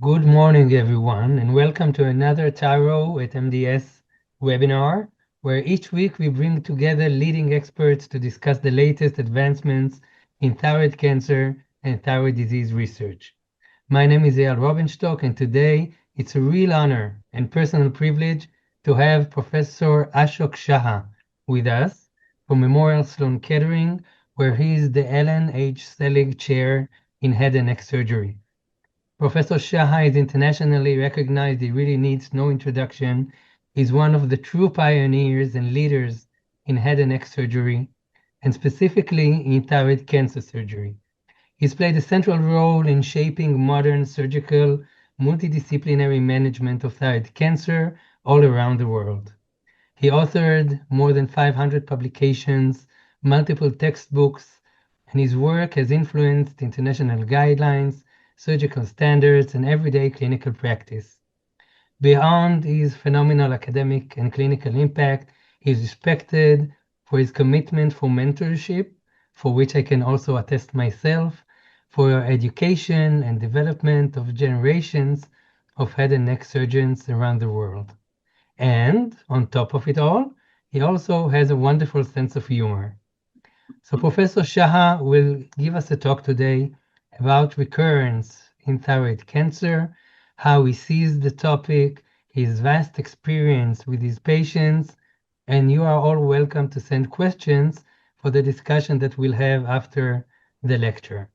Good morning, everyone, and welcome to another TIRO at MDS webinar, where each week we bring together leading experts to discuss the latest advancements in thyroid cancer and thyroid disease research. My name is Eyal Robinstock, and today it's a real honor and personal privilege to have Professor Ashok Shaha with us from Memorial Sloan Kettering, where he is the Ellen H. Selig Chair in Head and Neck Surgery. Professor Shaha is internationally recognized. He really needs no introduction. He's one of the true pioneers and leaders in head and neck surgery, and specifically in thyroid cancer surgery. He's played a central role in shaping modern surgical multidisciplinary management of thyroid cancer all around the world. He authored more than 500 publications, multiple textbooks, and his work has influenced international guidelines, surgical standards, and everyday clinical practice. Beyond his phenomenal academic and clinical impact, he is respected for his commitment for mentorship, for which I can also attest myself, for education and development of generations of head and neck surgeons around the world. And on top of it all, he also has a wonderful sense of humor. So Professor Shaha will give us a talk today about recurrence in thyroid cancer, how he sees the topic, his vast experience with his patients, and you are all welcome to send questions for the discussion that we'll have after the lecture.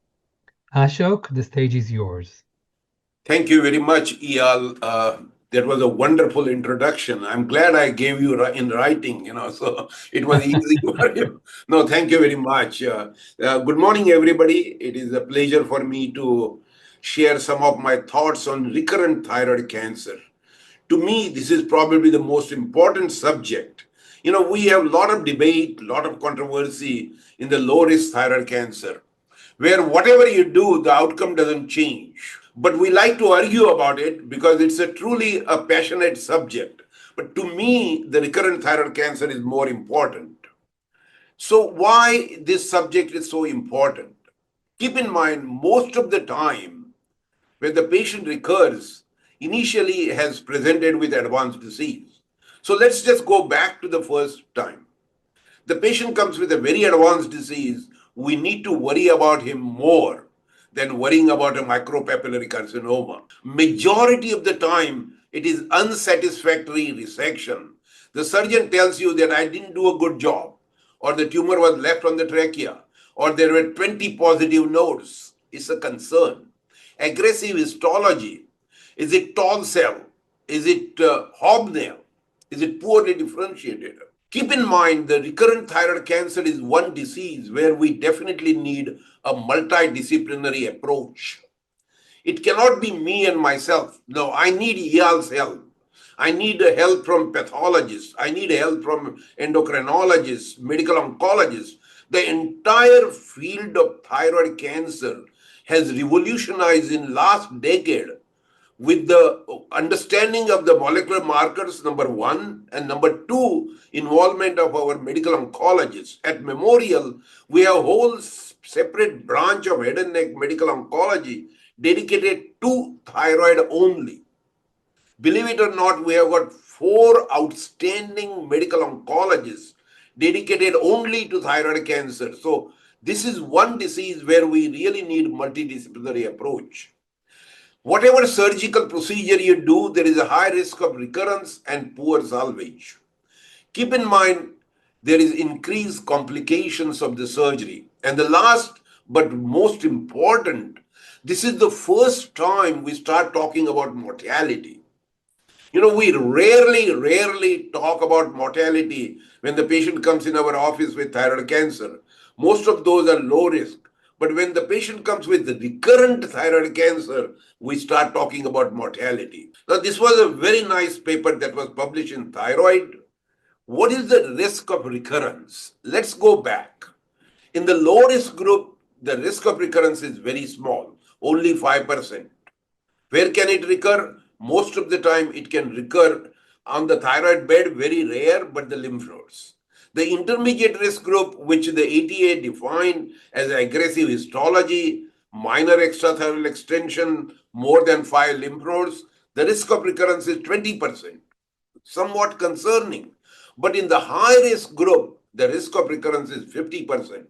Ashok, the stage is yours. Thank you very much, Eyal. That was a wonderful introduction. I'm glad I gave you in writing, so it was easy for you. No, thank you very much. Good morning, everybody. It is a pleasure for me to share some of my thoughts on recurrent thyroid cancer. To me, this is probably the most important subject. We have a lot of debate, a lot of controversy in the low risk thyroid cancer, where whatever you do, the outcome doesn't change. But we like to argue about it because it's a truly a passionate subject. But to me, the recurrent thyroid cancer is more important. So why this subject is so important? Keep in mind, most of the time, when the patient recurs, initially has presented with advanced disease. So let's just go back to the first time. The patient comes with a very advanced disease. We need to worry about him more than worrying about a micropapillary carcinoma. Majority of the time, it is unsatisfactory resection. The surgeon tells you that I didn't do a good job, or the tumor was left on the trachea, or there were 20 positive nodes. It's a concern. Aggressive histology. Is it tall cell? Is it hobnail? Is it poorly differentiated? Keep in mind, the recurrent thyroid cancer is one disease where we definitely need a multidisciplinary approach. It cannot be me and myself. No, I need Eyal's help. I need help from pathologists. I need help from endocrinologists, medical oncologists. The entire field of thyroid cancer has revolutionized in last decade with the understanding of the molecular markers, number one, and number two, involvement of our medical oncologists. At Memorial, we have a whole separate branch of head and neck medical oncology dedicated to thyroid only. Believe it or not, we have got 4 outstanding medical oncologists dedicated only to thyroid cancer. So this is one disease where we really need multidisciplinary approach. Whatever surgical procedure you do, there is a high risk of recurrence and poor salvage. Keep in mind, there is increased complications of the surgery. And the last but most important, this is the first time we start talking about mortality. We rarely talk about mortality when the patient comes in our office with thyroid cancer. Most of those are low risk. But when the patient comes with recurrent thyroid cancer, we start talking about mortality. Now, this was a very nice paper that was published in Thyroid. What is the risk of recurrence? Let's go back. In the low risk group, the risk of recurrence is very small, only 5%. Where can it recur? Most of the time, it can recur on the thyroid bed, very rare, but the lymph nodes. The intermediate risk group, which the ATA defined as aggressive histology, minor extrathyroidal extension, more than 5 lymph nodes, the risk of recurrence is 20%, somewhat concerning. But in the high risk group, the risk of recurrence is 50%.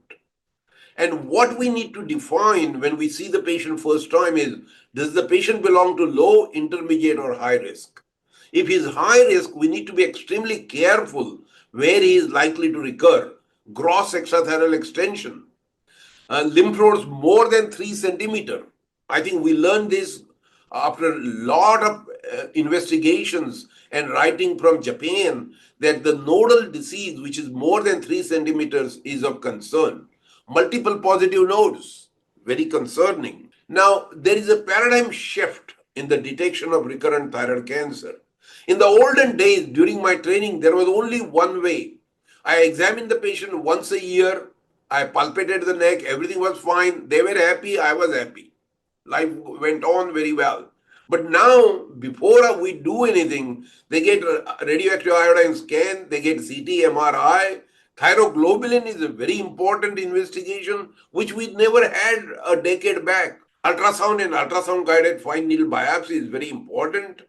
And what we need to define when we see the patient first time is, does the patient belong to low, intermediate, or high risk? If he's high risk, we need to be extremely careful where he is likely to recur. Gross extrathyroidal extension, lymph nodes more than 3 centimeter. I think we learned this after a lot of investigations and writing from Japan, that the nodal disease, which is more than 3 centimeters, is of concern. Multiple positive nodes, very concerning. Now, there is a paradigm shift in the detection of recurrent thyroid cancer. In the olden days, during my training, there was only one way. I examined the patient once a year. I palpated the neck. Everything was fine. They were happy. I was happy. Life went on very well. But now, before we do anything, they get radioactive iodine scan, they get CT, MRI. Thyroglobulin is a very important investigation, which we never had a decade back. Ultrasound and ultrasound guided fine needle biopsy is very important.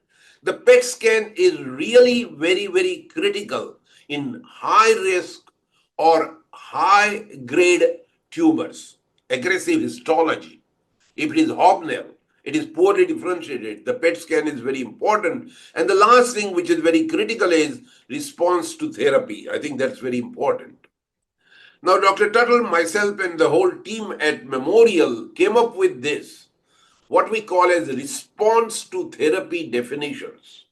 The PET scan is really very, very critical in high risk or high grade tumors, aggressive histology. If it is hobnail, it is poorly differentiated. The PET scan is very important. And the last thing, which is very critical, is response to therapy. I think that's very important. Now, Dr. Tuttle, myself, and the whole team at Memorial came up with this, what we call as response to therapy definitions.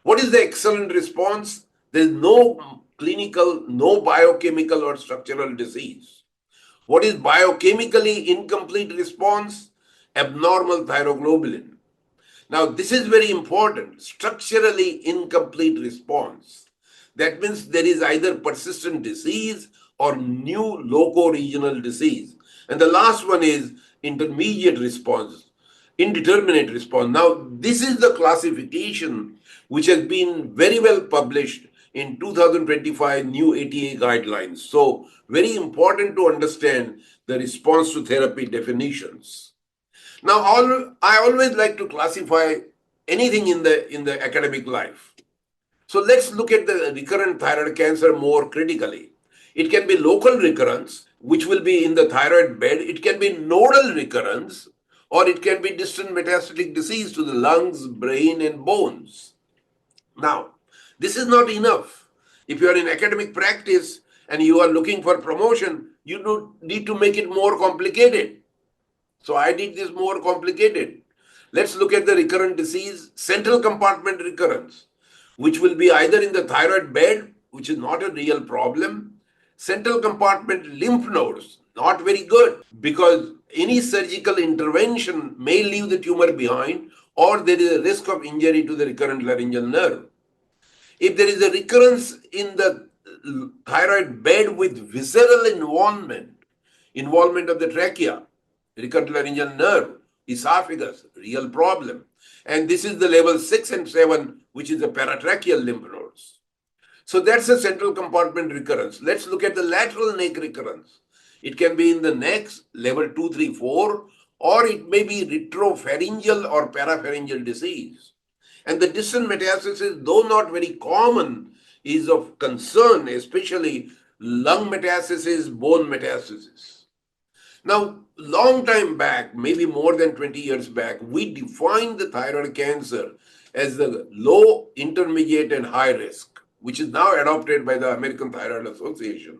What is the excellent response? There is no clinical, no biochemical or structural disease. What is biochemically incomplete response? Abnormal thyroglobulin. Now, this is very important. Structurally incomplete response. That means there is either persistent disease or new loco-regional disease. And the last one is intermediate response, indeterminate response. Now, this is the classification which has been very well published in 2025 new ATA guidelines. So, very important to understand the response to therapy definitions. Now, I always like to classify anything in the academic life. So let's look at the recurrent thyroid cancer more critically. It can be local recurrence, which will be in the thyroid bed. It can be nodal recurrence, or it can be distant metastatic disease to the lungs, brain, and bones. Now, this is not enough. If you are in academic practice and you are looking for promotion, you need to make it more complicated. So I did this more complicated. Let's look at the recurrent disease, central compartment recurrence, which will be either in the thyroid bed, which is not a real problem. Central compartment lymph nodes, not very good, because any surgical intervention may leave the tumor behind, or there is a risk of injury to the recurrent laryngeal nerve. If there is a recurrence in the thyroid bed with visceral involvement of the trachea, recurrent laryngeal nerve, esophagus, real problem. And this is the level 6 and 7, which is the paratracheal lymph nodes. So that's a central compartment recurrence. Let's look at the lateral neck recurrence. It can be in the neck, level 2, 3, 4, or it may be retropharyngeal or parapharyngeal disease. And the distant metastasis, though not very common, is of concern, especially lung metastasis, bone metastasis. Now, long time back, maybe more than 20 years back, we defined the thyroid cancer as the low, intermediate, and high risk, which is now adopted by the American Thyroid Association.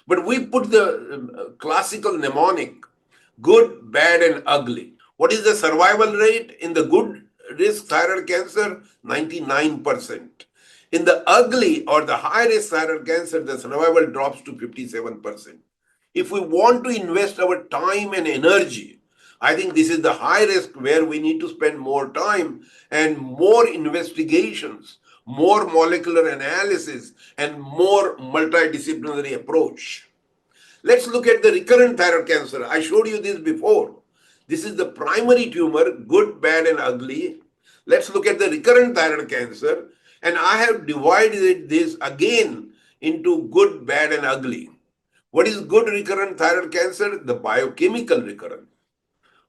But we put the classical mnemonic, good, bad, and ugly. What is the survival rate in the good risk thyroid cancer? 99%. In the ugly or the high risk thyroid cancer, the survival drops to 57%. If we want to invest our time and energy, I think this is the high risk where we need to spend more time and more investigations, more molecular analysis, and more multidisciplinary approach. Let's look at the recurrent thyroid cancer. I showed you this before. This is the primary tumor, good, bad, and ugly. Let's look at the recurrent thyroid cancer. And I have divided this again into good, bad, and ugly. What is good recurrent thyroid cancer? The biochemical recurrence.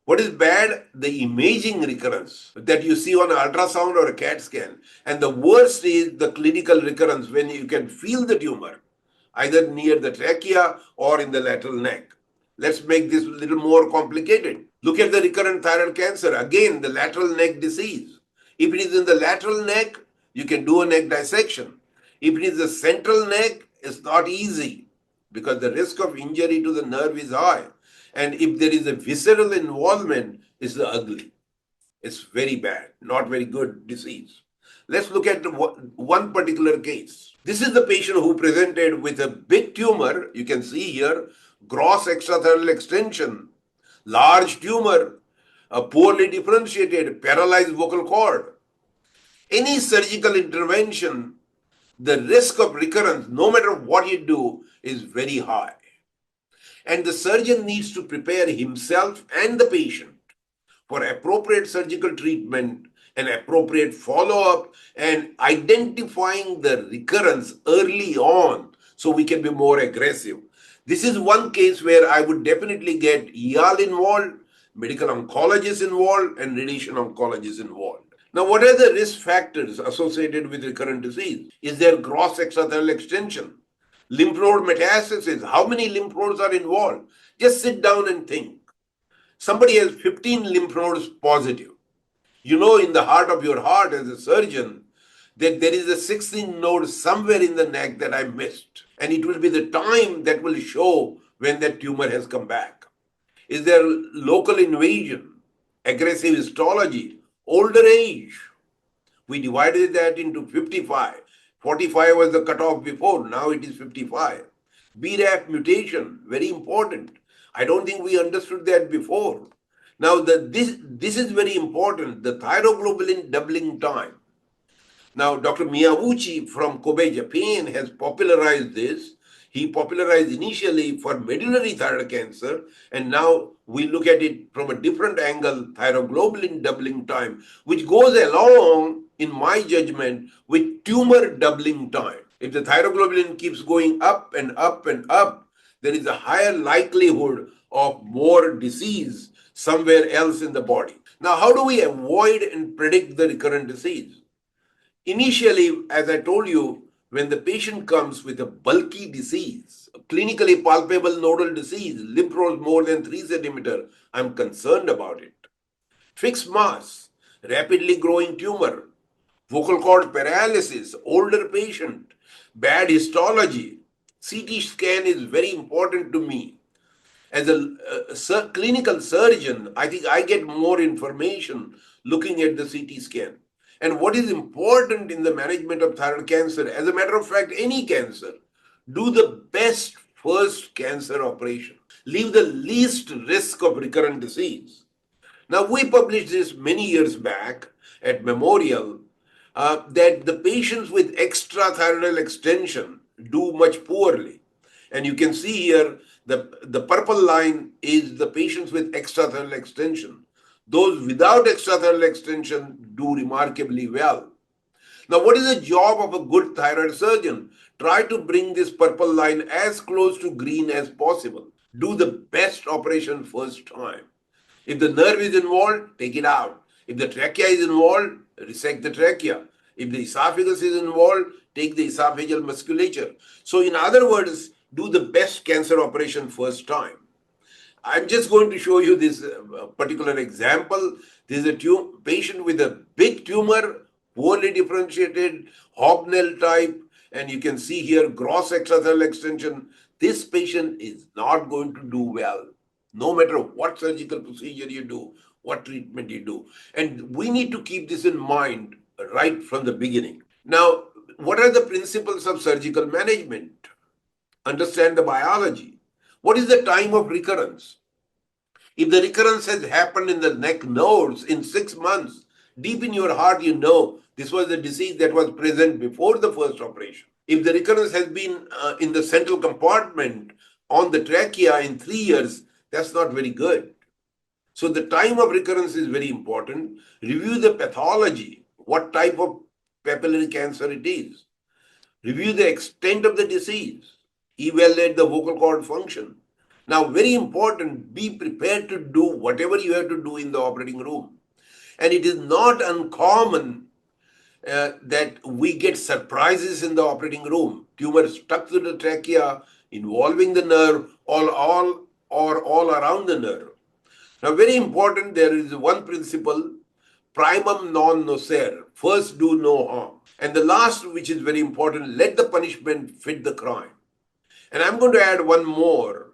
What is bad? The imaging recurrence that you see on an ultrasound or a CAT scan. And the worst is the clinical recurrence when you can feel the tumor, either near the trachea or in the lateral neck. Let's make this a little more complicated. Look at the recurrent thyroid cancer. Again, the lateral neck disease. If it is in the lateral neck, you can do a neck dissection. If it is the central neck, it's not easy because the risk of injury to the nerve is high. And if there is a visceral involvement, it's ugly. It's very bad, not very good disease. Let's look at one particular case. This is the patient who presented with a big tumor. You can see here, gross extrathecal extension, large tumor, a poorly differentiated, paralyzed vocal cord. Any surgical intervention, the risk of recurrence, no matter what you do, is very high. And the surgeon needs to prepare himself and the patient for appropriate surgical treatment and appropriate follow-up and identifying the recurrence early on so we can be more aggressive. This is one case where I would definitely get EAL involved, medical oncologists involved, and radiation oncologists involved. Now, what are the risk factors associated with recurrent disease? Is there gross extrathecal extension? Lymph node metastasis, how many lymph nodes are involved? Just sit down and think. Somebody has 15 lymph nodes positive. You know in the heart of your heart as a surgeon that there is a 16 node somewhere in the neck that I missed. And it will be the time that will show when that tumor has come back. Is there local invasion, aggressive histology, older age? We divided that into 55. 45 was the cutoff before, now it is 55. BRAF mutation, very important. I don't think we understood that before. Now, this is very important, the thyroglobulin doubling time. Now, Dr. Miyauchi from Kobe, Japan has popularized this. He popularized initially for medullary thyroid cancer, and now we look at it from a different angle, thyroglobulin doubling time, which goes along, in my judgment, with tumor doubling time. If the thyroglobulin keeps going up and up and up, there is a higher likelihood of more disease somewhere else in the body. Now, how do we avoid and predict the recurrent disease? Initially, as I told you, when the patient comes with a bulky disease, a clinically palpable nodal disease, lymph nodes more than 3 centimeter, I'm concerned about it. Fixed mass, rapidly growing tumor, vocal cord paralysis, older patient, bad histology. CT scan is very important to me. As a clinical surgeon, I think I get more information looking at the CT scan. And what is important in the management of thyroid cancer, as a matter of fact, any cancer, do the best first cancer operation. Leave the least risk of recurrent disease. Now, we published this many years back at Memorial that the patients with extrathyroidal extension do much poorly. And you can see here the purple line is the patients with extrathyroidal extension. Those without extrathyroidal extension do remarkably well. Now, what is the job of a good thyroid surgeon? Try to bring this purple line as close to green as possible. Do the best operation first time. If the nerve is involved, take it out. If the trachea is involved, resect the trachea. If the esophagus is involved, take the esophageal musculature. So in other words, do the best cancer operation first time. I'm just going to show you this particular example. This is a patient with a big tumor, poorly differentiated, hobnail type, and you can see here gross extracellular extension. This patient is not going to do well, no matter what surgical procedure you do, what treatment you do. And we need to keep this in mind right from the beginning. Now, what are the principles of surgical management? Understand the biology. What is the time of recurrence? If the recurrence has happened in the neck nodes in 6 months, deep in your heart, you know this was a disease that was present before the first operation. If the recurrence has been in the central compartment on the trachea in 3 years, that's not very good. So the time of recurrence is very important. Review the pathology, what type of papillary cancer it is. Review the extent of the disease. Evaluate the vocal cord function. Now, very important, be prepared to do whatever you have to do in the operating room. And it is not uncommon that we get surprises in the operating room. Tumor stuck to the trachea, involving the nerve, or all around the nerve. Now, very important, there is one principle, primum non nocere. First, do no harm. And the last, which is very important, let the punishment fit the crime. And I'm going to add one more.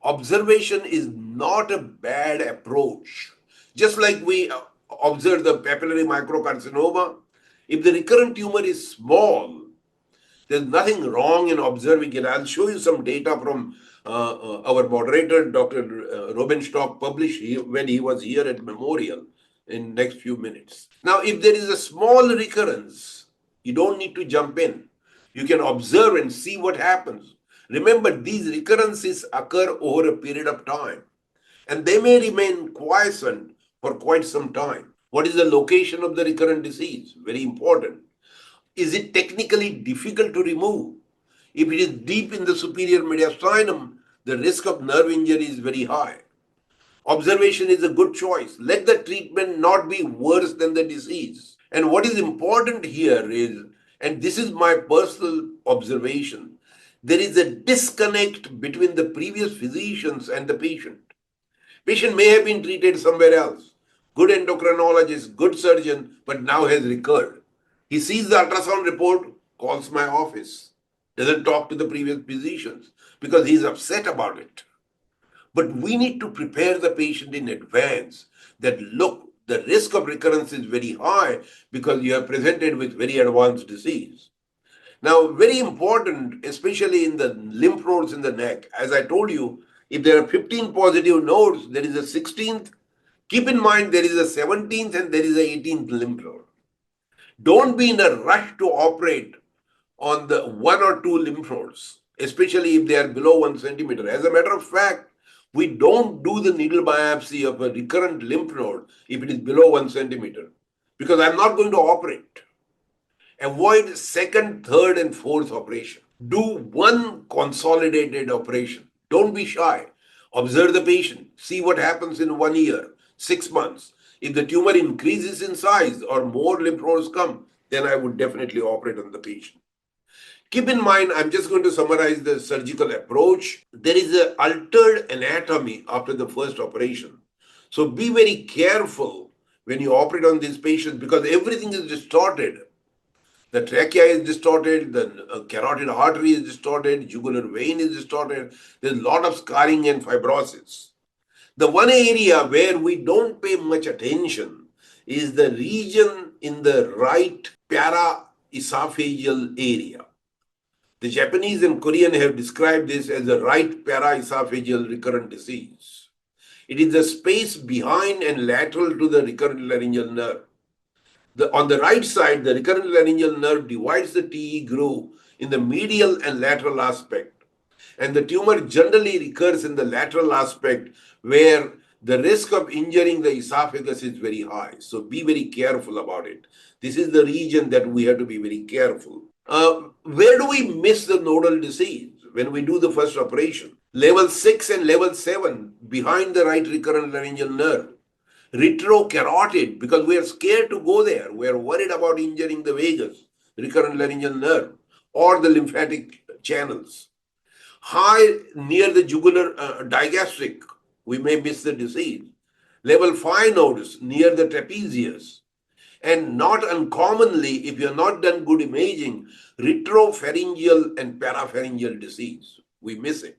Observation is not a bad approach. Just like we observe the papillary microcarcinoma, if the recurrent tumor is small, there's nothing wrong in observing it. I'll show you some data from our moderator, Dr. Robenstock, published when he was here at Memorial in next few minutes. Now, if there is a small recurrence, you don't need to jump in. You can observe and see what happens. Remember, these recurrences occur over a period of time, and they may remain quiescent for quite some time. What is the location of the recurrent disease? Very important. Is it technically difficult to remove? If it is deep in the superior mediastinum, the risk of nerve injury is very high. Observation is a good choice. Let the treatment not be worse than the disease. And what is important here is, and this is my personal observation, there is a disconnect between the previous physicians and the patient. Patient may have been treated somewhere else. Good endocrinologist, good surgeon, but now has recurred. He sees the ultrasound report, calls my office, doesn't talk to the previous physicians because he's upset about it. But we need to prepare the patient in advance that, look, the risk of recurrence is very high because you are presented with very advanced disease. Now, very important, especially in the lymph nodes in the neck, as I told you, if there are 15 positive nodes, there is a 16th. Keep in mind there is a 17th and there is a 18th lymph node. Don't be in a rush to operate on the 1 or 2 lymph nodes, especially if they are below 1 centimeter. As a matter of fact, we don't do the needle biopsy of a recurrent lymph node if it is below 1 centimeter because I'm not going to operate. Avoid second, third, and fourth operation. Do one consolidated operation. Don't be shy. Observe the patient. See what happens in 1 year, 6 months. If the tumor increases in size or more lymph nodes come, then I would definitely operate on the patient. Keep in mind, I'm just going to summarize the surgical approach. There is an altered anatomy after the first operation. So be very careful when you operate on these patients because everything is distorted. The trachea is distorted, the carotid artery is distorted, jugular vein is distorted. There's a lot of scarring and fibrosis. The one area where we don't pay much attention is the region in the right paraesophageal area. The Japanese and Korean have described this as a right paraesophageal recurrent disease. It is the space behind and lateral to the recurrent laryngeal nerve. On the right side, the recurrent laryngeal nerve divides the TE groove in the medial and lateral aspect. And the tumor generally recurs in the lateral aspect where the risk of injuring the esophagus is very high. So be very careful about it. This is the region that we have to be very careful. Where do we miss the nodal disease when we do the first operation? Level 6 and level 7 behind the right recurrent laryngeal nerve. Retrocarotid, because we are scared to go there. We are worried about injuring the vagus, recurrent laryngeal nerve, or the lymphatic channels. High near the jugular digastric, we may miss the disease. Level 5 nodes near the trapezius. And not uncommonly, if you have not done good imaging, retropharyngeal and parapharyngeal disease. We miss it.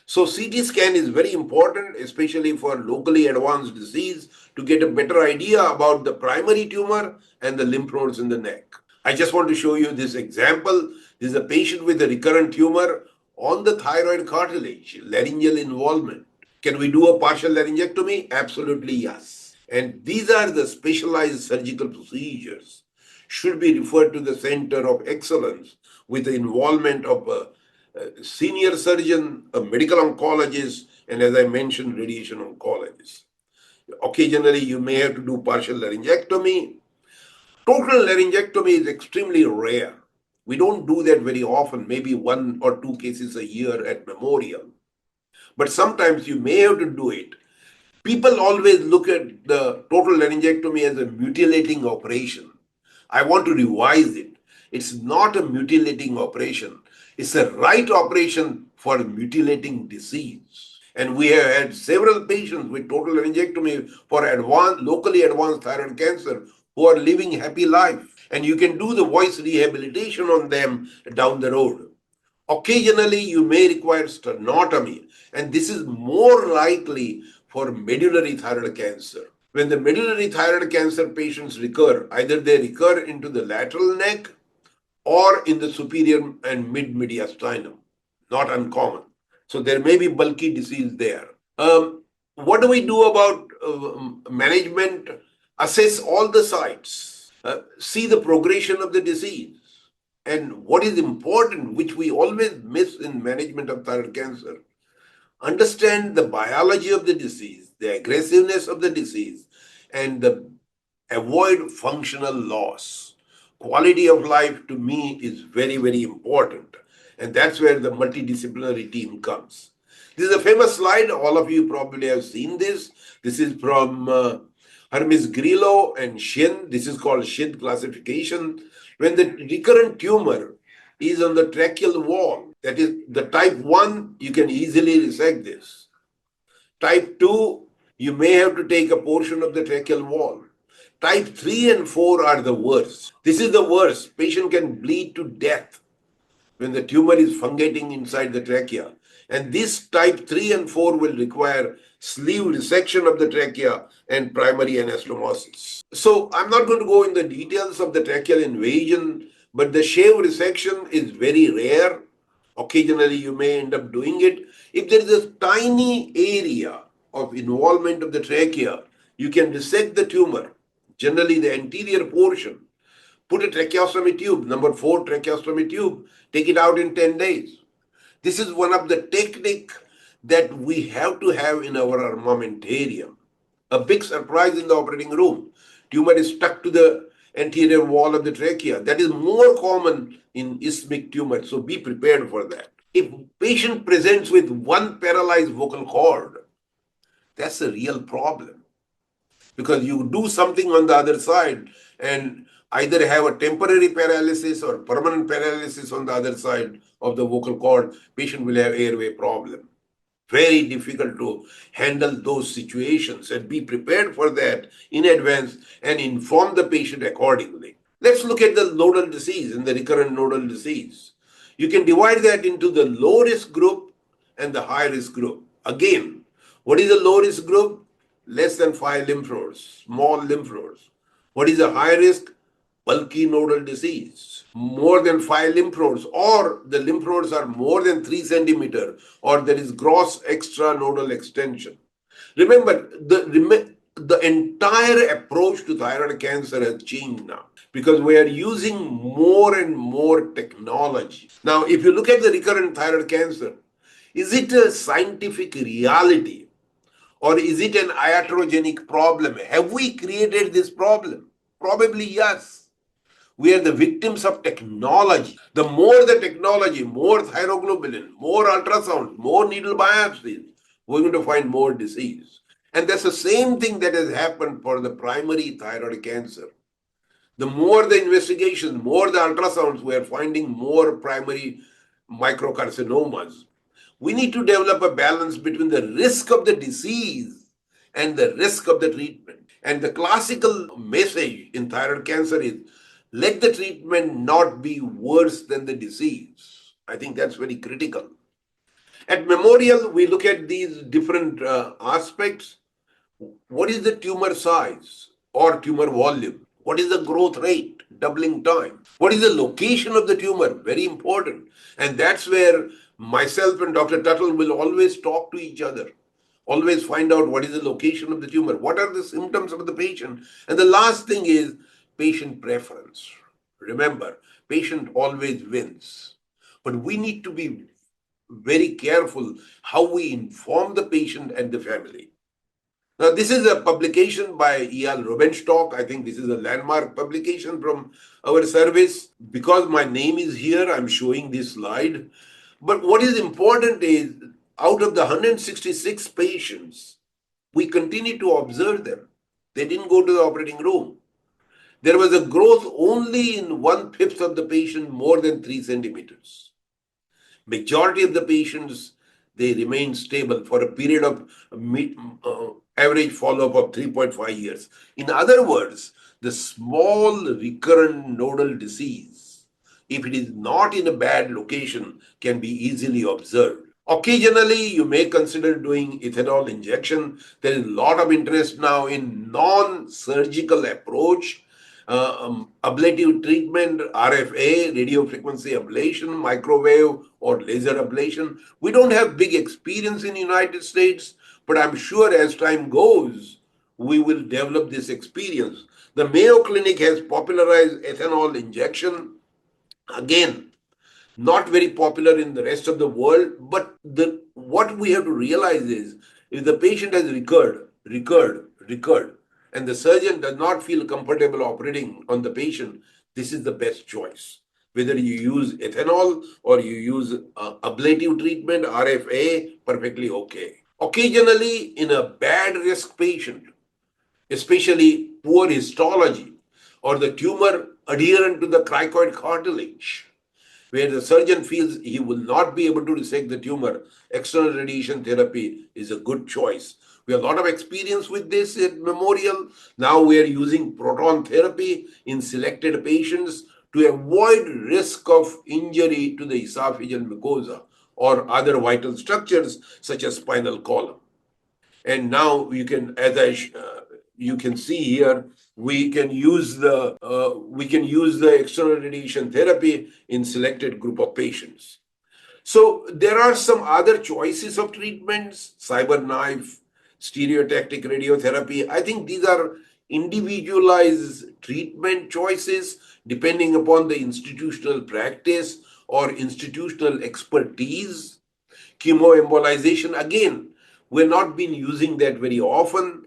So CT scan is very important, especially for locally advanced disease, to get a better idea about the primary tumor and the lymph nodes in the neck. I just want to show you this example. This is a patient with a recurrent tumor on the thyroid cartilage, laryngeal involvement. Can we do a partial laryngectomy? Absolutely yes. And these are the specialized surgical procedures. Should be referred to the center of excellence with the involvement of a senior surgeon, a medical oncologist, and as I mentioned, radiation oncologist. Occasionally, you may have to do partial laryngectomy. Total laryngectomy is extremely rare. We don't do that very often, maybe 1 or 2 cases a year at Memorial. but sometimes you may have to do it. People always look at the total laryngectomy as a mutilating operation. I want to revise it. It's not a mutilating operation. It's a right operation for mutilating disease. And we have had several patients with total laryngectomy for locally advanced thyroid cancer who are living happy life. And you can do the voice rehabilitation on them down the road. Occasionally, you may require sternotomy, and this is more likely for medullary thyroid cancer. When the medullary thyroid cancer patients recur, either they recur into the lateral neck or in the superior and mid-mediastinum, not uncommon. So there may be bulky disease there. What do we do about management? Assess all the sites, see the progression of the disease. And what is important, which we always miss in management of thyroid cancer, understand the biology of the disease, the aggressiveness of the disease, and avoid functional loss. Quality of life to me is very, very important. And that's where the multidisciplinary team comes. This is a famous slide. All of you probably have seen this. This is from Hermes Grillo and Shin. This is called Shin classification. When the recurrent tumor is on the tracheal wall, that is the type 1, you can easily resect this. Type 2, you may have to take a portion of the tracheal wall. Type 3 and 4 are the worst. This is the worst. Patient can bleed to death when the tumor is fungating inside the trachea. And this type 3 and 4 will require sleeve resection of the trachea and primary anastomosis. So I'm not going to go in the details of the tracheal invasion, but the shave resection is very rare. Occasionally you may end up doing it. If there is a tiny area of involvement of the trachea, you can resect the tumor, generally the anterior portion. Put a tracheostomy tube, number 4 tracheostomy tube, take it out in 10 days. This is one of the techniques that we have to have in our armamentarium. A big surprise in the operating room. Tumor is stuck to the anterior wall of the trachea. That is more common in ischemic tumor, so be prepared for that. If patient presents with one paralyzed vocal cord, that's a real problem. Because you do something on the other side and either have a temporary paralysis or permanent paralysis on the other side of the vocal cord, patient will have airway problem. Very difficult to handle those situations, and be prepared for that in advance and inform the patient accordingly. Let's look at the nodal disease and the recurrent nodal disease. You can divide that into the low risk group and the high risk group. Again, what is the low risk group? Less than 5 lymph nodes, small lymph nodes. What is the high risk? Bulky nodal disease, more than 5 lymph nodes, or the lymph nodes are more than 3 centimeter, or there is gross extranodal extension. Remember, the entire approach to thyroid cancer has changed now because we are using more and more technology. Now, if you look at the recurrent thyroid cancer, is it a scientific reality or is it an iatrogenic problem? Have we created this problem? Probably yes. We are the victims of technology. The more the technology, more thyroglobulin, more ultrasound, more needle biopsies, we're going to find more disease. And that's the same thing that has happened for the primary thyroid cancer. The more the investigations, more the ultrasounds, we are finding more primary microcarcinomas. We need to develop a balance between the risk of the disease and the risk of the treatment. And the classical message in thyroid cancer is let the treatment not be worse than the disease. I think that's very critical. At Memorial, we look at these different aspects. What is the tumor size or tumor volume? What is the growth rate, doubling time? What is the location of the tumor? Very important. And that's where myself and Dr. Tuttle will always talk to each other. Always find out what is the location of the tumor. What are the symptoms of the patient? And the last thing is patient preference. Remember, patient always wins. But we need to be very careful how we inform the patient and the family. Now, this is a publication by E.L. Rubenstock. I think this is a landmark publication from our service. Because my name is here, I'm showing this slide. But what is important is out of the 166 patients, we continued to observe them. They didn't go to the operating room. There was a growth only in 1/5 of the patient more than 3 centimeters. Majority of the patients, they remained stable for a period of average follow-up of 3.5 years. In other words, the small recurrent nodal disease, if it is not in a bad location, can be easily observed. Occasionally, you may consider doing ethanol injection. There is a lot of interest now in non-surgical approach, ablative treatment, RFA, radio frequency ablation, microwave or laser ablation. We don't have big experience in the United States, but I'm sure as time goes, we will develop this experience. The Mayo Clinic has popularized ethanol injection. Again, not very popular in the rest of the world, but what we have to realize is if the patient has recurred, and the surgeon does not feel comfortable operating on the patient, this is the best choice. Whether you use ethanol or you use ablative treatment, RFA, perfectly okay. Occasionally, in a bad risk patient, especially poor histology or the tumor adherent to the cricoid cartilage, where the surgeon feels he will not be able to resect the tumor, external radiation therapy is a good choice. We have a lot of experience with this at Memorial. Now we are using proton therapy in selected patients to avoid risk of injury to the esophageal mucosa or other vital structures such as spinal column. And now you can, you can see here, we can use the external radiation therapy in selected group of patients. So there are some other choices of treatments, CyberKnife, stereotactic radiotherapy. I think these are individualized treatment choices depending upon the institutional practice or institutional expertise. Chemoembolization, again, we're not been using that very often.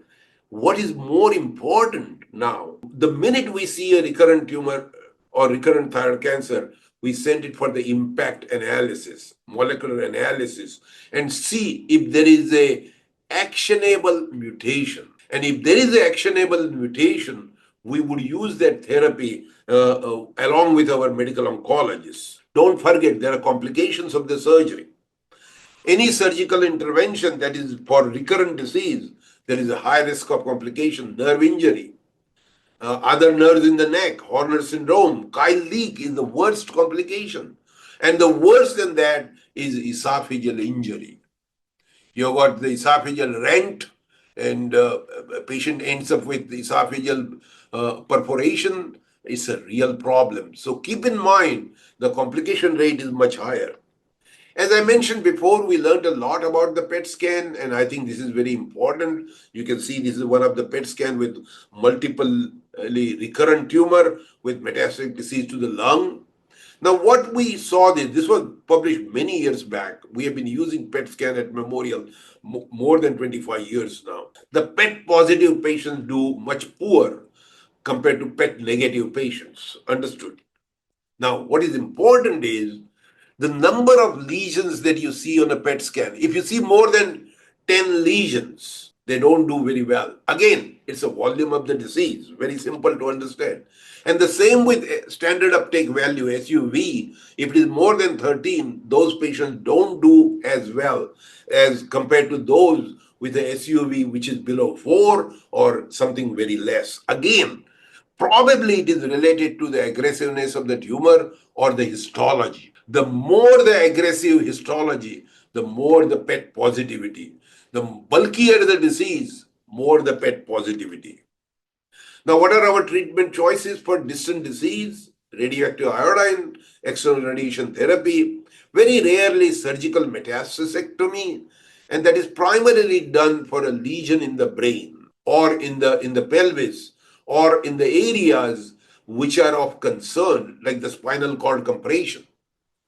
What is more important now, the minute we see a recurrent tumor or recurrent thyroid cancer, we send it for the impact analysis, molecular analysis, and see if there is a actionable mutation. And if there is an actionable mutation, we would use that therapy along with our medical oncologists. Don't forget, there are complications of the surgery. Any surgical intervention that is for recurrent disease, there is a high risk of complication, nerve injury, other nerves in the neck, Horner syndrome, Kyle leak is the worst complication. And the worst than that is esophageal injury. You got the esophageal rent, and a patient ends up with esophageal perforation. It's a real problem. So keep in mind, the complication rate is much higher. As I mentioned before, we learned a lot about the PET scan, and I think this is very important. You can see this is one of the PET scan with multiple recurrent tumor with metastatic disease to the lung. Now, what we saw this was published many years back. We have been using PET scan at Memorial more than 25 years now. The PET positive patients do much poor compared to PET negative patients. Understood. Now, what is important is the number of lesions that you see on a PET scan. If you see more than 10 lesions, they don't do very well. Again, it's a volume of the disease, very simple to understand. And the same with standard uptake value, SUV. If it is more than 13, those patients don't do as well as compared to those with the SUV which is below 4 or something very less. Again, probably it is related to the aggressiveness of the tumor or the histology. The more the aggressive histology, the more the PET positivity. The bulkier the disease, more the PET positivity. Now, what are our treatment choices for distant disease? Radioactive iodine, external radiation therapy, very rarely surgical metastasectomy, and that is primarily done for a lesion in the brain or in the pelvis or in the areas which are of concern, like the spinal cord compression,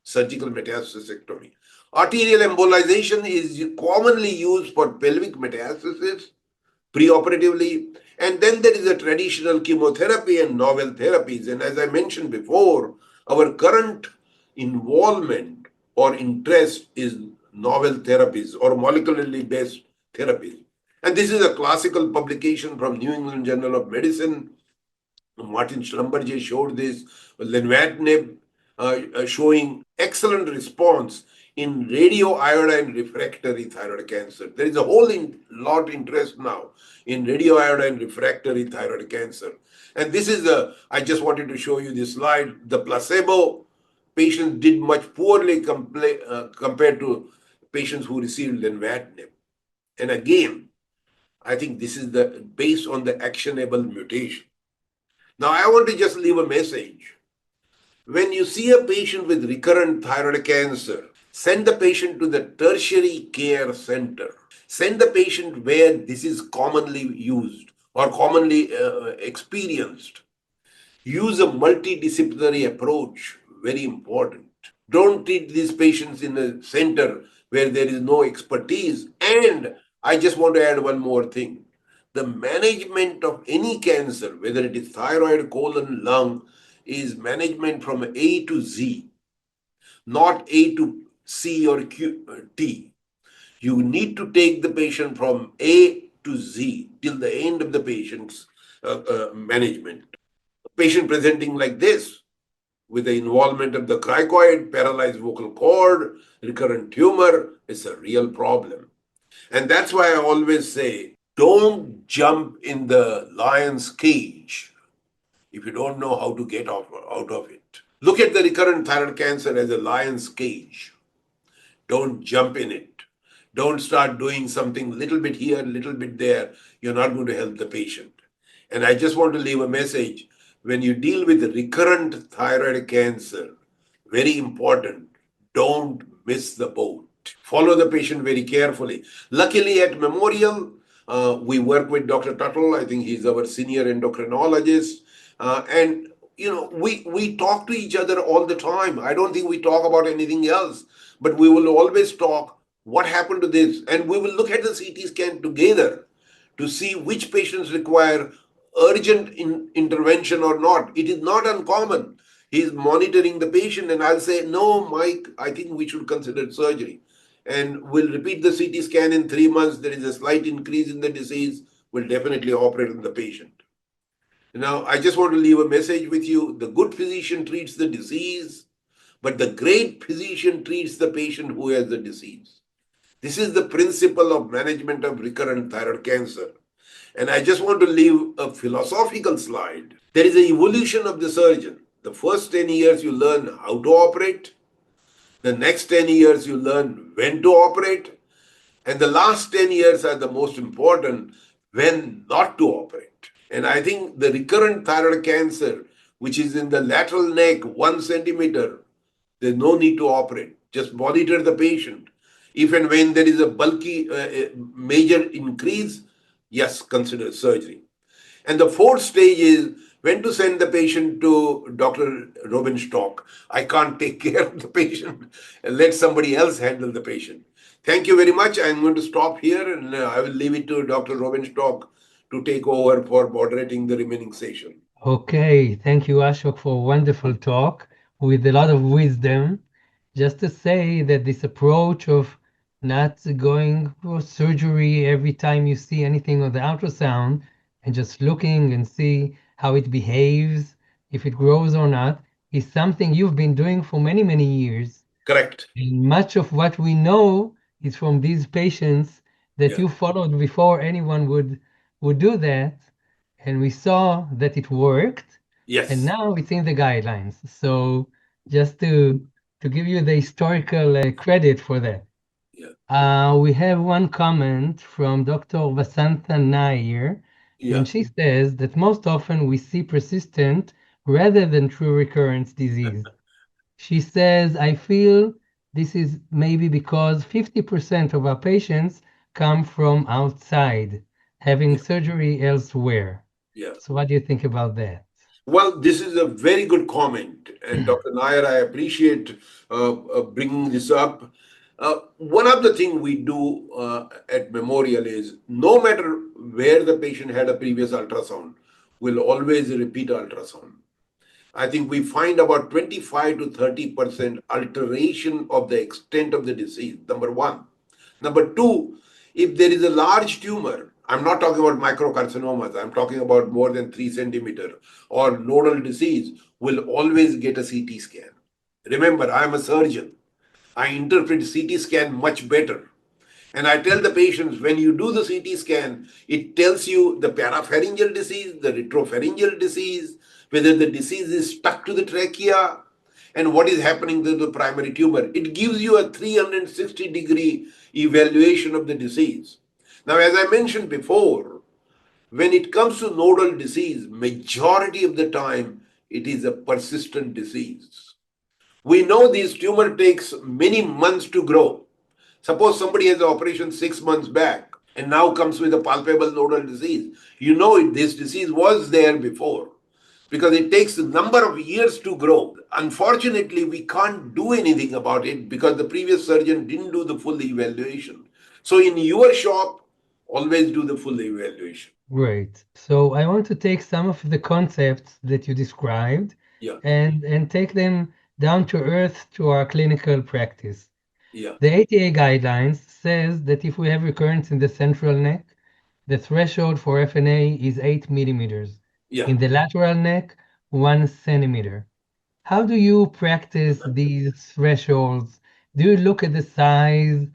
surgical metastasectomy. Arterial embolization is commonly used for pelvic metastasis preoperatively. And then there is a traditional chemotherapy and novel therapies. And as I mentioned before, our current involvement or interest is novel therapies or molecularly based therapies. And this is a classical publication from New England Journal of Medicine. Martin Schlumberger showed this, lenvatinib showing excellent response in radioiodine refractory thyroid cancer. There is a whole lot interest now in radioiodine refractory thyroid cancer. And this is I just wanted to show you this slide. The placebo patients did much poorly compared to patients who received lenvatinib. And again, I think this is based on the actionable mutation. Now, I want to just leave a message. When you see a patient with recurrent thyroid cancer, send the patient to the tertiary care center. Send the patient where this is commonly used or commonly experienced. Use a multidisciplinary approach, very important. Don't treat these patients in a center where there is no expertise. And I just want to add one more thing. The management of any cancer, whether it is thyroid, colon, lung, is management from A to Z, not A to C or T. You need to take the patient from A to Z till the end of the patient's management. A patient presenting like this, with the involvement of the cricoid, paralyzed vocal cord, recurrent tumor, is a real problem. And that's why I always say, don't jump in the lion's cage if you don't know how to get out of it. Look at the recurrent thyroid cancer as a lion's cage. Don't jump in it. Don't start doing something little bit here, little bit there. You're not going to help the patient. And I just want to leave a message. When you deal with recurrent thyroid cancer, very important, don't miss the boat. Follow the patient very carefully. Luckily, at Memorial, we work with Dr. Tuttle. I think he's our senior endocrinologist. And we talk to each other all the time. I don't think we talk about anything else, but we will always talk what happened to this, and we will look at the CT scan together to see which patients require urgent intervention or not. It is not uncommon. He's monitoring the patient, and I'll say, no, Mike, I think we should consider surgery. And we'll repeat the CT scan in 3 months. There is a slight increase in the disease. We'll definitely operate on the patient. Now, I just want to leave a message with you. The good physician treats the disease, but the great physician treats the patient who has the disease. This is the principle of management of recurrent thyroid cancer. And I just want to leave a philosophical slide. There is an evolution of the surgeon. The first 10 years you learn how to operate. The next 10 years you learn when to operate. And the last 10 years are the most important, when not to operate. And I think the recurrent thyroid cancer, which is in the lateral neck, 1 centimeter, there's no need to operate. Just monitor the patient. If and when there is a bulky, major increase, yes, consider surgery. And the fourth stage is when to send the patient to Dr. Robenstock. I can't take care of the patient. Let somebody else handle the patient. Thank you very much. I'm going to stop here, and I will leave it to Dr. Robenstock to take over for moderating the remaining session. Okay, thank you, Ashok, for a wonderful talk with a lot of wisdom. Just to say that this approach of not going for surgery every time you see anything on the ultrasound and just looking and see how it behaves, if it grows or not, is something you've been doing for many, many years. Correct. And much of what we know is from these patients that Yeah. you followed before anyone would do that. And we saw that it worked, and Yes. now it's in the guidelines. So just to give you the historical credit for that. Yeah. We have one comment from Dr. Vasantha Nair, Yeah. and she says that most often we see persistent rather than true recurrence disease. She says, I feel this is maybe because 50% of our patients come from outside, having Yeah. surgery elsewhere. Yeah. So what do you think about that? Well, this is a very good comment. And Dr. Nair, I appreciate bringing this up. One of the things we do at Memorial is no matter where the patient had a previous ultrasound, we'll always repeat ultrasound. I think we find about 25 to 30% alteration of the extent of the disease, number one. Number two, if there is a large tumor, I'm not talking about microcarcinomas, I'm talking about more than 3 centimeter or nodal disease, will always get a CT scan. Remember, I am a surgeon. I interpret CT scan much better. And I tell the patients, when you do the CT scan, it tells you the parapharyngeal disease, the retropharyngeal disease, whether the disease is stuck to the trachea, and what is happening to the primary tumor. It gives you a 360-degree evaluation of the disease. Now, as I mentioned before, when it comes to nodal disease, majority of the time, it is a persistent disease. We know this tumor takes many months to grow. Suppose somebody has an operation 6 months back and now comes with a palpable nodal disease. You know this disease was there before because it takes a number of years to grow. Unfortunately, we can't do anything about it because the previous surgeon didn't do the full evaluation. So in your shop, always do the full evaluation. Great. So I want to take some of the concepts that you described Yeah, and take them down to earth to our clinical practice. yeah, The ATA guidelines says that if we have recurrence in the central neck, the threshold for FNA is 8 millimeters. yeah. In the lateral neck, 1 centimeter. How do you practice these thresholds? Do you look at the size?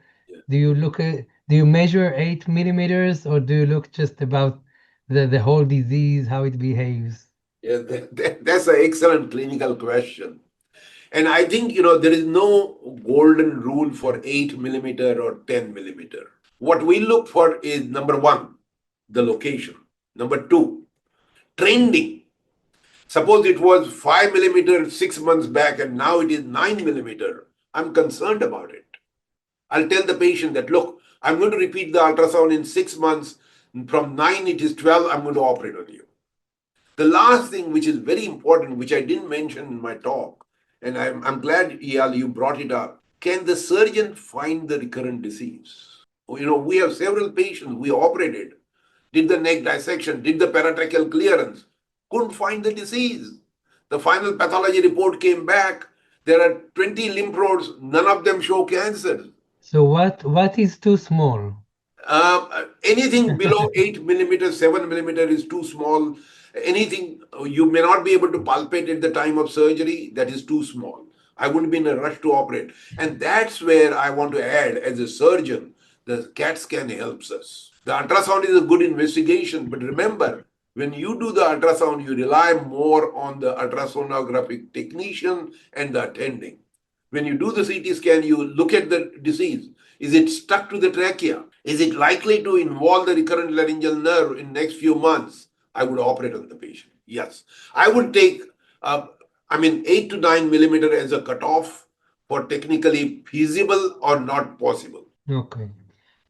Do you measure 8 millimeters or do you look just about the whole disease, how it behaves? Yeah, that's an excellent clinical question. And I think, there is no golden rule for 8 millimeter or 10 millimeter. What we look for is number one, the location. Number two, trending. Suppose it was 5 millimeter 6 months back and now it is 9 millimeter. I'm concerned about it. I'll tell the patient that, look, I'm going to repeat the ultrasound in 6 months. From 9, it is 12. I'm going to operate on you. The last thing, which is very important, which I didn't mention in my talk, and I'm glad, Eyal, you brought it up. Can the surgeon find the recurrent disease? We have several patients we operated, did the neck dissection, did the paratracheal clearance, couldn't find the disease. The final pathology report came back. There are 20 lymph nodes, none of them show cancer. So what is too small? Anything below 8 millimeters, 7 millimeter is too small. Anything you may not be able to palpate at the time of surgery, that is too small. I wouldn't be in a rush to operate. And that's where I want to add, as a surgeon, the CAT scan helps us. The ultrasound is a good investigation, but remember, when you do the ultrasound, you rely more on the ultrasonographic technician and the attending. When you do the CT scan, you look at the disease. Is it stuck to the trachea? Is it likely to involve the recurrent laryngeal nerve in next few months? I would operate on the patient. Yes. I would take, 8 to 9 millimeter as a cutoff for technically feasible or not possible. Okay.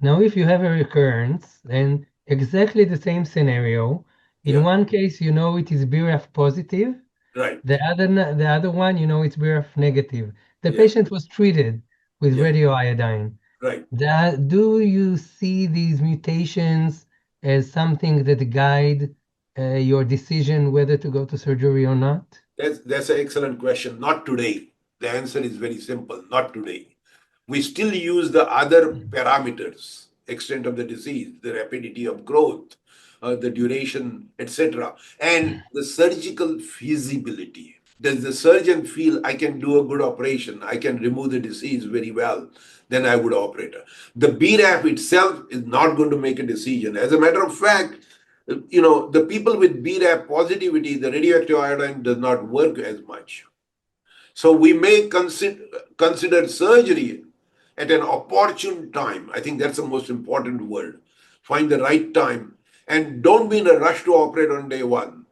Now, if you have a recurrence and exactly the same scenario, in Yeah, one case you know it is BRAF positive, right. the other one you know it's BRAF negative. The Yeah, patient was treated with yeah, radioiodine. right. Do you see these mutations as something that guide your decision whether to go to surgery or not? That's an excellent question. Not today. The answer is very simple. Not today. We still use the other parameters, extent of the disease, the rapidity of growth, the duration, etc., and the surgical feasibility. Does the surgeon feel I can do a good operation? I can remove the disease very well. Then I would operate. The BRAF itself is not going to make a decision. As a matter of fact, the people with BRAF positivity, the radioactive iodine does not work as much. So we may consider surgery at an opportune time. I think that's the most important word. Find the right time and don't be in a rush to operate on day one.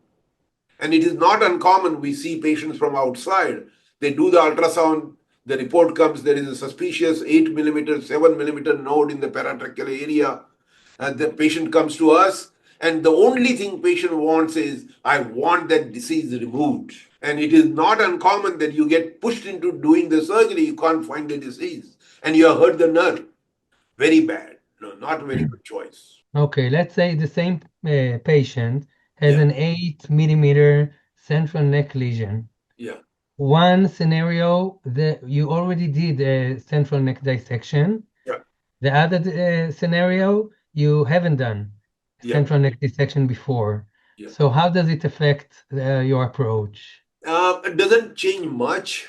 And it is not uncommon. We see patients from outside. They do the ultrasound. The report comes. There is a suspicious 8 millimeter, 7 millimeter node in the paratracheal area. And the patient comes to us. And the only thing patient wants is, I want that disease removed. And it is not uncommon that you get pushed into doing the surgery. You can't find the disease. And you have hurt the nerve. Very bad. No, not a very good choice. Okay, let's say the same patient has Yeah, an 8 millimeter central neck lesion. Yeah, One scenario that you already did a central neck dissection. yeah, The other scenario, you haven't done yeah, central neck dissection before. yeah. So how does it affect your approach? It doesn't change much,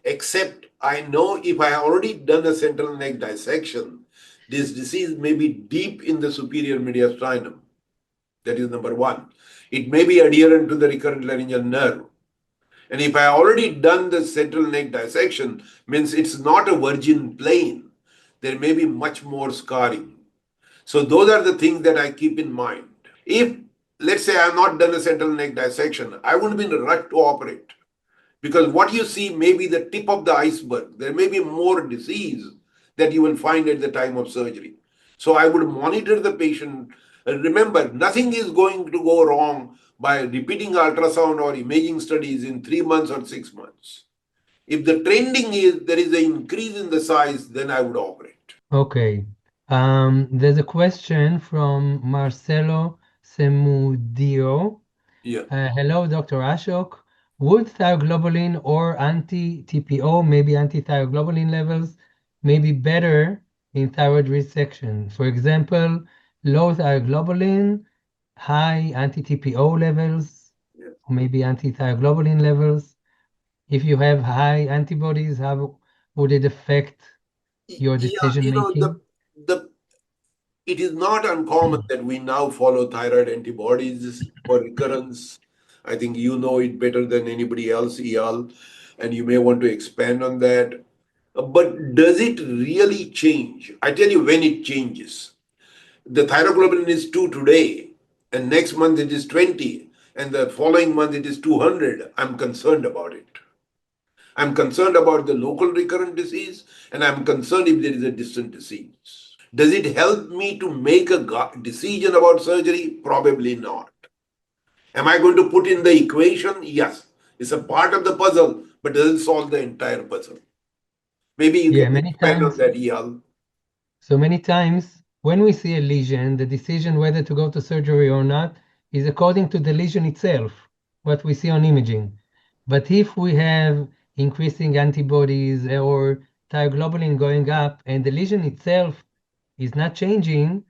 except I know if I already done a central neck dissection, this disease may be deep in the superior mediastinum. That is number one. It may be adherent to the recurrent laryngeal nerve. And if I already done the central neck dissection, means it's not a virgin plane. There may be much more scarring. So those are the things that I keep in mind. If, let's say, I have not done a central neck dissection, I wouldn't be in a rush to operate. Because what you see may be the tip of the iceberg. There may be more disease that you will find at the time of surgery. So I would monitor the patient. Remember, nothing is going to go wrong by repeating ultrasound or imaging studies in 3 months or 6 months. If the trending is there is an increase in the size, then I would operate. Okay. There's a question from Marcelo Semudio. Yeah. Hello, Dr. Ashok. Would thyroglobulin or anti-TPO, maybe anti-thyroglobulin levels, may be better in thyroid resection? For example, low thyroglobulin, high anti-TPO levels, Yeah. or maybe anti-thyroglobulin levels. If you have high antibodies, how would it affect your Yeah, decision making? the it is not uncommon that we now follow thyroid antibodies for recurrence. I think you know it better than anybody else, Eyal, and you may want to expand on that. But does it really change? I tell you when it changes. The thyroglobulin is 2 today, and next month it is 20, and the following month it is 200. I'm concerned about it. I'm concerned about the local recurrent disease, and I'm concerned if there is a distant disease. Does it help me to make a decision about surgery? Probably not. Am I going to put in the equation? Yes. It's a part of the puzzle, but doesn't solve the entire puzzle. Maybe you Yeah, can many expand on times. that, Eyal. So many times when we see a lesion, the decision whether to go to surgery or not is according to the lesion itself, what we see on imaging. But if we have increasing antibodies or thyroglobulin going up and the lesion itself is not changing,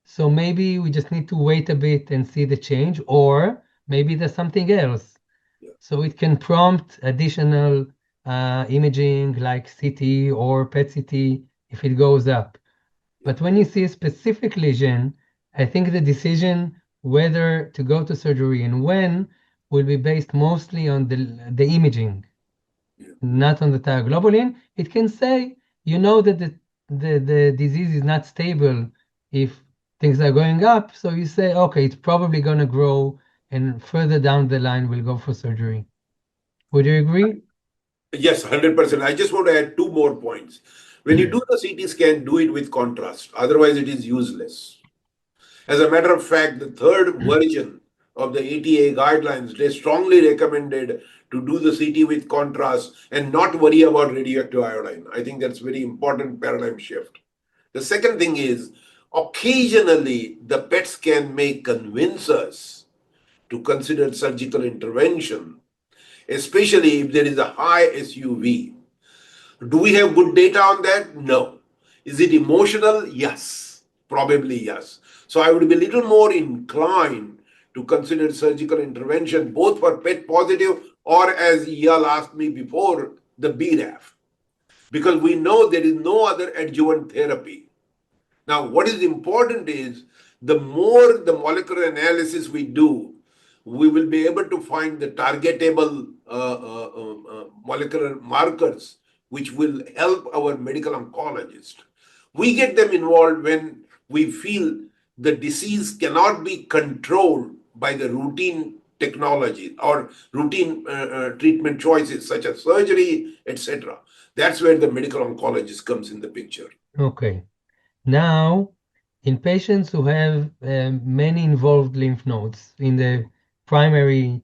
so maybe we just need to wait a bit and see the change, or maybe there's something else. Yeah, So it can prompt additional imaging like CT or PET CT if it goes up. yeah, But when you see a specific lesion, I think the decision whether to go to surgery and when will be based mostly on the imaging, yeah. not on the thyroglobulin. It can say, you know that the disease is not stable if things are going up. So you say, okay, it's probably going to grow and further down the line we'll go for surgery. Would you agree? Yes, 100%. I just want to add two more points. When you do the CT scan, do it with contrast. Otherwise, it is useless. As a matter of fact, the third version of the ATA guidelines, they strongly recommended to do the CT with contrast and not worry about radioactive iodine. I think that's very important paradigm shift. The second thing is, occasionally the PET scan may convince us to consider surgical intervention, especially if there is a high SUV. Do we have good data on that? No. Is it emotional? Yes. Probably yes. So I would be a little more inclined to consider surgical intervention both for PET positive or, as Eyal asked me before, the BRAF. Because we know there is no other adjuvant therapy. Now, what is important is the more the molecular analysis we do, we will be able to find the targetable molecular markers which will help our medical oncologist. We get them involved when we feel the disease cannot be controlled by the routine technology or routine treatment choices such as surgery, etc. That's where the medical oncologist comes in the picture. Okay. Now, in patients who have many involved lymph nodes in the primary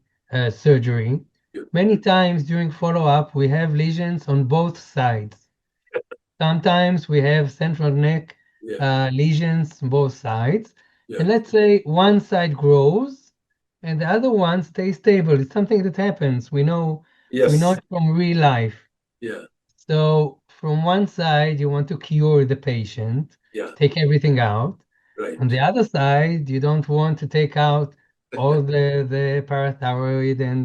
surgery, Yeah, many times during follow-up, we have lesions on both sides. Sometimes we have central neck yeah, lesions on both sides. yeah, And let's say one side grows and the other one stays stable. It's something that happens. We know Yes. it from real life. Yeah. So from one side, you want to cure the patient, Yeah. take everything out. On Right. the other side, you don't want to take out all the parathyroid and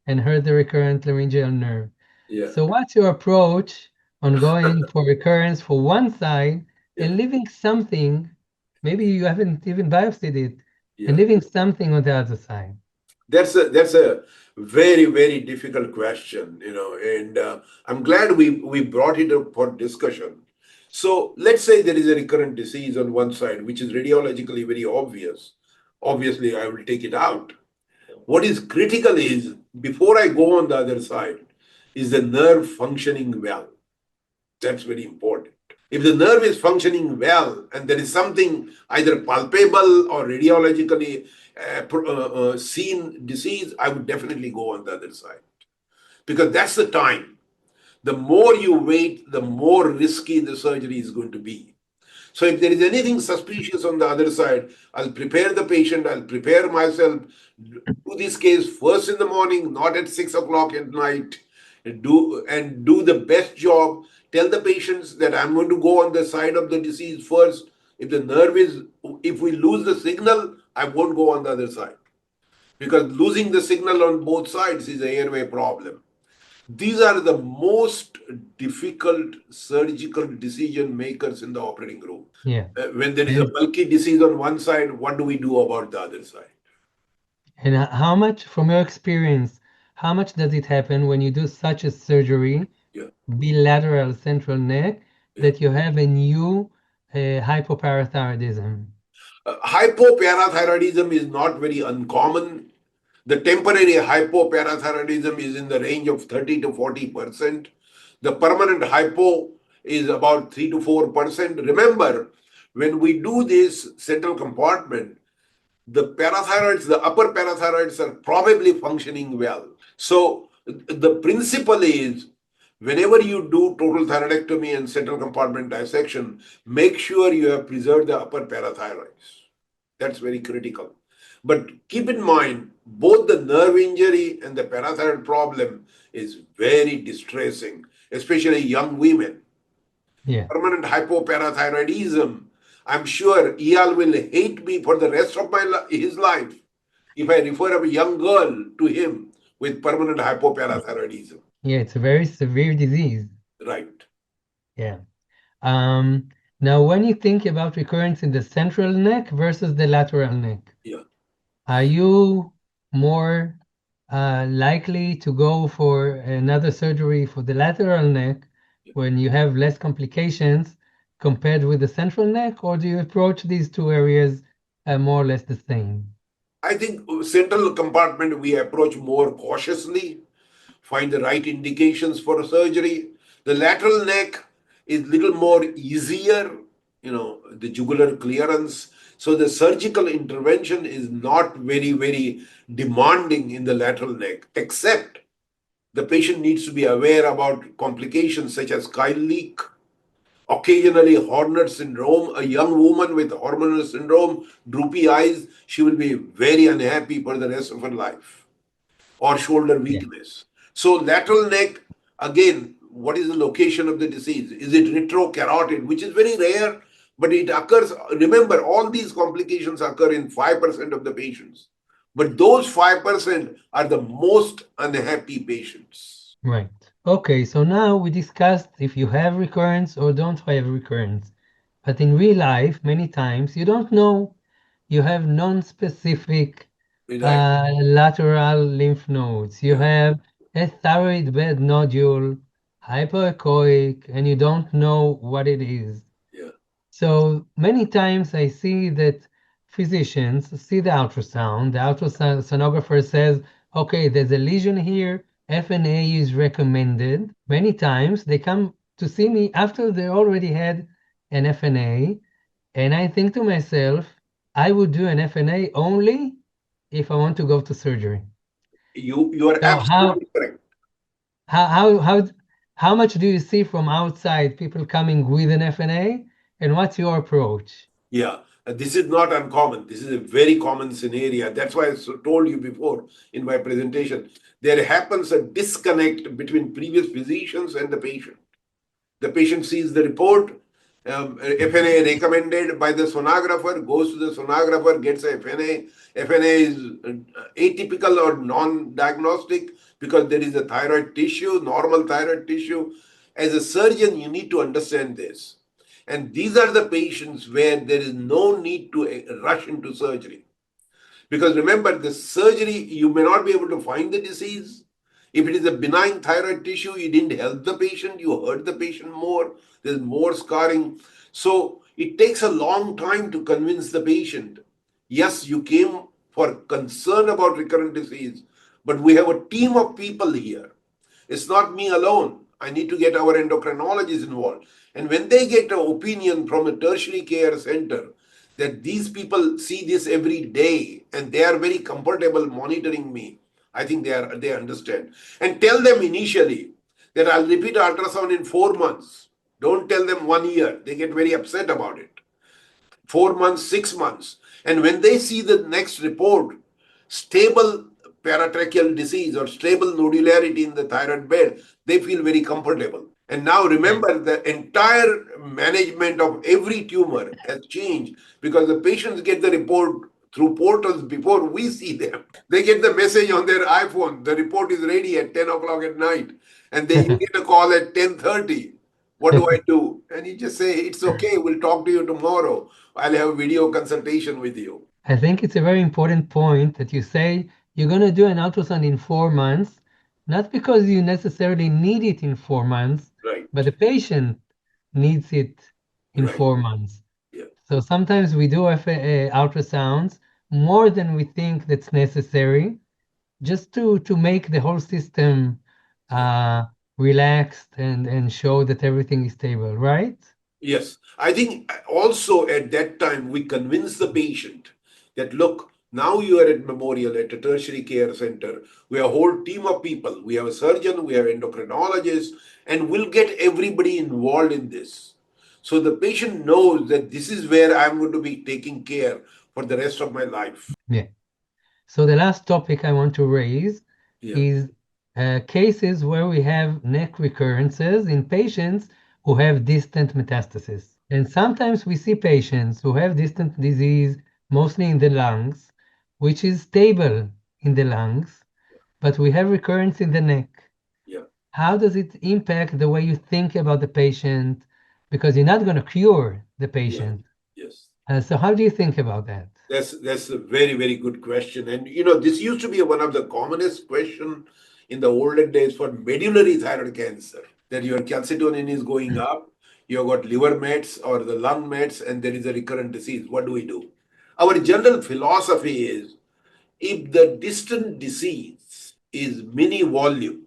and hurt the recurrent laryngeal nerve. Yeah. So what's your approach on going for recurrence for one side Yeah. and leaving something, maybe you haven't even biopsied it, and Yeah. leaving something on the other side? That's a very, very difficult question, and I'm glad we brought it up for discussion. So let's say there is a recurrent disease on one side, which is radiologically very obvious. Obviously, I will take it out. What is critical is before I go on the other side, is the nerve functioning well? That's very important. If the nerve is functioning well and there is something either palpable or radiologically seen disease, I would definitely go on the other side because that's the time. The more you wait, the more risky the surgery is going to be. So if there is anything suspicious on the other side, I'll prepare the patient, I'll prepare myself, do this case first in the morning, not at 6 o'clock at night, and do the best job. Tell the patients that I'm going to go on the side of the disease first. If the nerve is, if we lose the signal, I won't go on the other side because losing the signal on both sides is an airway problem. These are the most difficult surgical decision makers in the operating room. Yeah. When there is a And bulky disease on one side, what do we do about the other side? and how much, from your experience, how much does it happen when you do such a surgery, Yeah, bilateral central neck, yeah. that you have a new hypoparathyroidism? Hypoparathyroidism is not very uncommon. The temporary hypoparathyroidism is in the range of 30 to 40%. The permanent hypo is about 3 to 4%. Remember, when we do this central compartment, the upper parathyroids are probably functioning well. So the principle is whenever you do total thyroidectomy and central compartment dissection, make sure you have preserved the upper parathyroids. That's very critical. But keep in mind, both the nerve injury and the parathyroid problem is very distressing, especially young women. Yeah. Permanent hypoparathyroidism. I'm sure Eyal will hate me for the rest of his life if I refer a young girl to him with permanent hypoparathyroidism. Yeah, it's a very severe disease. Right. Yeah. Um, Now, when you think about recurrence in the central neck versus the lateral neck, Yeah. are you more likely to go for another surgery for the lateral neck when you have less complications compared with the central neck, or do you approach these two areas more or less the same? I think central compartment we approach more cautiously, find the right indications for surgery. The lateral neck is little more easier, the jugular clearance. So the surgical intervention is not very, very demanding in the lateral neck, except the patient needs to be aware about complications such as chyle leak, occasionally Horner syndrome. A young woman with Horner syndrome, droopy eyes, she will be very unhappy for the rest of her life, or shoulder Yeah. weakness. So lateral neck, again, what is the location of the disease? Is it retrocarotid, which is very rare, but it occurs. Remember, all these complications occur in 5% of the patients. But those 5% are the most unhappy patients. Right. Okay, so now we discussed if you have recurrence or don't have recurrence. But in real life, many times you don't know you have non-specific Right. lateral lymph nodes. You Yeah. have a thyroid bed nodule, hypoechoic, and you don't know what it is. Yeah. So many times I see that physicians see the ultrasound sonographer says, okay, there's a lesion here, FNA is recommended. Many times they come to see me after they already had an FNA, and I think to myself, I would do an FNA only if I want to go to surgery. You are So absolutely correct. how how how how much do you see from outside people coming with an FNA, and what's your approach? Yeah. This is not uncommon. This is a very common scenario. That's why I told you before in my presentation. There happens a disconnect between previous physicians and the patient. The patient sees the report, FNA recommended by the sonographer, goes to the sonographer, gets a FNA. FNA is atypical or non-diagnostic because there is a thyroid tissue, normal thyroid tissue. As a surgeon, you need to understand this. And these are the patients where there is no need to rush into surgery. Because remember, the surgery, you may not be able to find the disease. If it is a benign thyroid tissue, you didn't help the patient, you hurt the patient more, there's more scarring. So it takes a long time to convince the patient. Yes, you came for concern about recurrent disease, but we have a team of people here. It's not me alone. I need to get our endocrinologists involved. And when they get an opinion from a tertiary care center that these people see this every day and they are very comfortable monitoring me, I think they understand. And tell them initially that I'll repeat ultrasound in 4 months. Don't tell them 1 year. They get very upset about it. 4 months, 6 months. And when they see the next report, stable paratracheal disease or stable nodularity in the thyroid bed, they feel very comfortable. And now Yeah. remember, the entire management of every tumor has changed because the patients get the report through portals before we see them. They get the message on their iPhone, the report is ready at 10 o'clock at night. And then you get a call at 10:30. What do I do? And you just say, it's okay, we'll talk to you tomorrow. I'll have a video consultation with you. I think it's a very important point that you say you're going to do an ultrasound in 4 months, not because you necessarily need it in 4 months, Right, but the patient needs it in right. 4 months. Yeah, So sometimes we do ultrasounds more than we think that's necessary, just to make the whole system yeah. uh, relaxed and show that everything is stable, right? Yes. I think also at that time we convince the patient that look, now you are at Memorial at a tertiary care center. We have a whole team of people. We have a surgeon, we have endocrinologists, and we'll get everybody involved in this. So the patient knows that this is where I'm going to be taking care for the rest of my life. Yeah. So the last topic I want to raise Yeah. is cases where we have neck recurrences in patients who have distant metastasis. And sometimes we see patients who have distant disease, mostly in the lungs, which is stable in the lungs, but we have recurrence in the neck. Yeah. How does it impact the way you think about the patient? Because you're not going to cure the Yeah. patient. Yes. So how do you think about that? That's a very, very good question. And this used to be one of the commonest question in the olden days for medullary thyroid cancer, that your calcitonin is going up, you have got liver mets or the lung mets, and there is a recurrent disease. What do we do? Our general philosophy is if the distant disease is mini volume,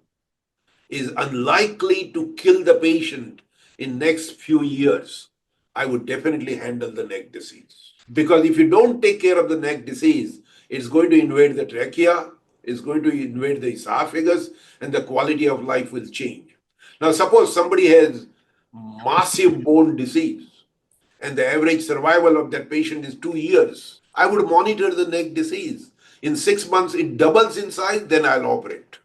is unlikely to kill the patient in next few years, I would definitely handle the neck disease. Because if you don't take care of the neck disease, it's going to invade the trachea, it's going to invade the esophagus, and the quality of life will change. Now, suppose somebody has massive bone disease, and the average survival of that patient is 2 years. I would monitor the neck disease. In 6 months, it doubles in size, then I'll operate.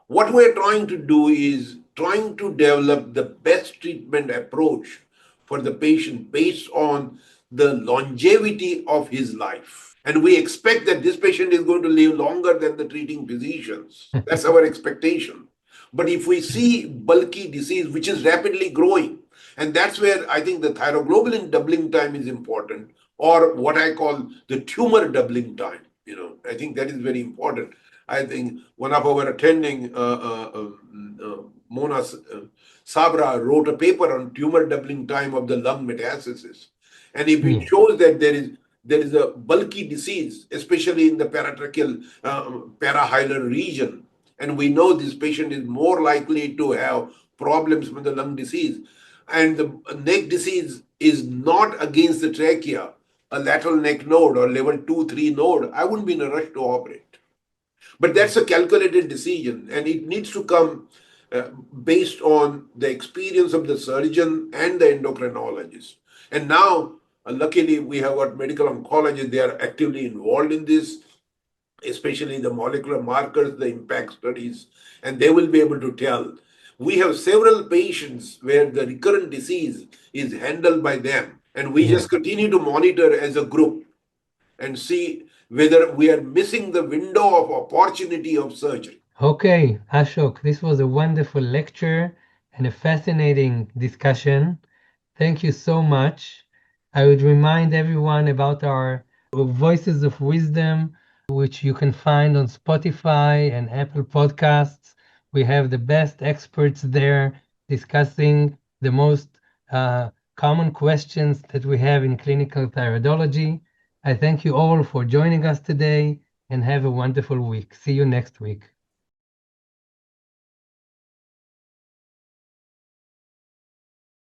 What we're trying to do is trying to develop the best treatment approach for the patient based on the longevity of his life. And we expect that this patient is going to live longer than the treating physicians. That's our expectation. But if we see bulky disease, which is rapidly growing, and that's where I think the thyroglobulin doubling time is important, or what I call the tumor doubling time. I think that is very important. I think one of our attending, Mona Sabra, wrote a paper on tumor doubling time of the lung metastasis. And if it Yeah. shows that there is a bulky disease, especially in the paratracheal parahilar region, and we know this patient is more likely to have problems with the lung disease, and the neck disease is not against the trachea, a lateral neck node or level 2, 3 node, I wouldn't be in a rush to operate. But that's a calculated decision, and it needs to come based on the experience of the surgeon and the endocrinologist. And now Luckily, we have got medical oncologists, they are actively involved in this, especially the molecular markers, the impact studies, and they will be able to tell. We have several patients where the recurrent disease is handled by them, and we Yeah. just continue to monitor as a group and see whether we are missing the window of opportunity of surgery. Okay, Ashok, this was a wonderful lecture and a fascinating discussion. Thank you so much. I would remind everyone about our Voices of Wisdom, which you can find on Spotify and Apple Podcasts. We have the best experts there discussing the most common questions that we have in clinical thyroidology. I thank you all for joining us today and have a wonderful week. See you next week.